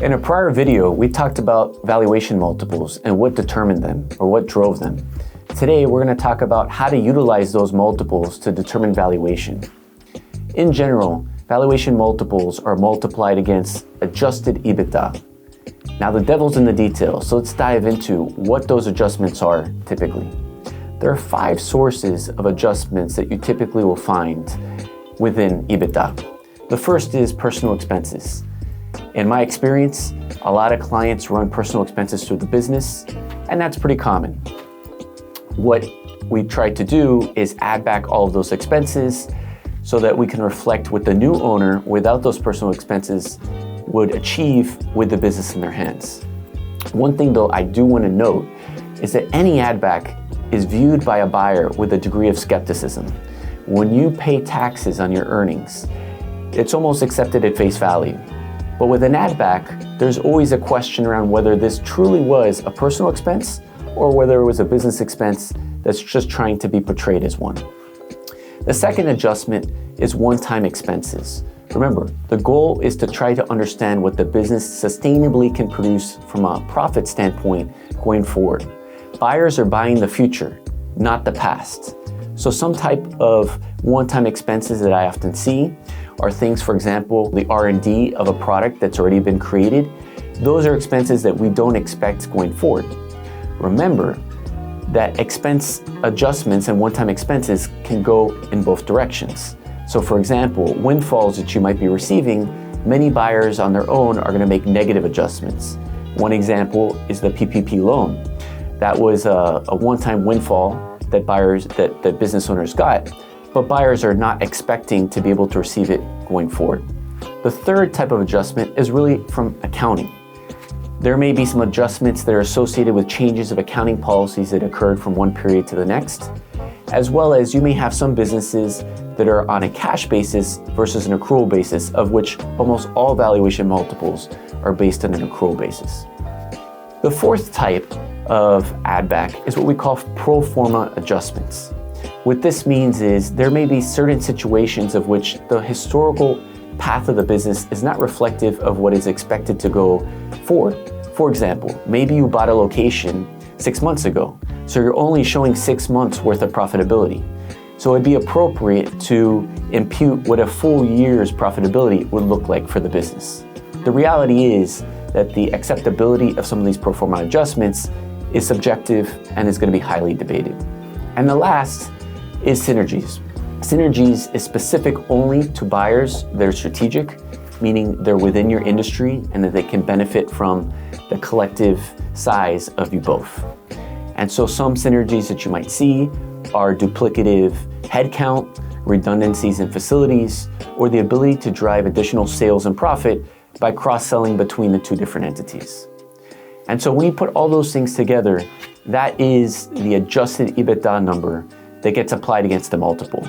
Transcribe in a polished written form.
In a prior video, we talked about valuation multiples and what determined them or what drove them. Today, we're going to talk about how to utilize those multiples to determine valuation. In general, valuation multiples are multiplied against Adjusted EBITDA. Now, the devil's in the details, so let's dive into what those adjustments are typically. There are 5 sources of adjustments that you typically will find within EBITDA. The first is personal expenses. In my experience, a lot of clients run personal expenses through the business, and that's pretty common. What we try to do is add back all of those expenses so that we can reflect what the new owner, without those personal expenses, would achieve with the business in their hands. One thing though I do want to note is that any add back is viewed by a buyer with a degree of skepticism. When you pay taxes on your earnings, it's almost accepted at face value. But with an add back, there's always a question around whether this truly was a personal expense or whether it was a business expense that's just trying to be portrayed as one. The second adjustment is one-time expenses. Remember, the goal is to try to understand what the business sustainably can produce from a profit standpoint going forward. Buyers are buying the future, not the past. So some type of one-time expenses that I often see are things, for example, the R&D of a product that's already been created. Those are expenses that we don't expect going forward. Remember that expense adjustments and one-time expenses can go in both directions. So for example, windfalls that you might be receiving, many buyers on their own are going to make negative adjustments. One example is the PPP loan. That was a one-time windfall that business owners got, but buyers are not expecting to be able to receive it going forward. The third type of adjustment is really from accounting. There may be some adjustments that are associated with changes of accounting policies that occurred from one period to the next, as well as you may have some businesses that are on a cash basis versus an accrual basis, of which almost all valuation multiples are based on an accrual basis. The fourth type of add back is what we call pro-forma adjustments. What this means is there may be certain situations of which the historical path of the business is not reflective of what is expected to go forward. For example, maybe you bought a location 6 months ago, so you're only showing 6 months worth of profitability. So it'd be appropriate to impute what a full year's profitability would look like for the business. The reality is that the acceptability of some of these pro forma adjustments is subjective and is going to be highly debated. And the last is synergies. Synergies is specific only to buyers that are strategic, meaning they're within your industry and that they can benefit from the collective size of you both. And so some synergies that you might see are duplicative headcount, redundancies in facilities, or the ability to drive additional sales and profit by cross-selling between the two different entities. And so when you put all those things together, that is the Adjusted EBITDA number that gets applied against the multiple.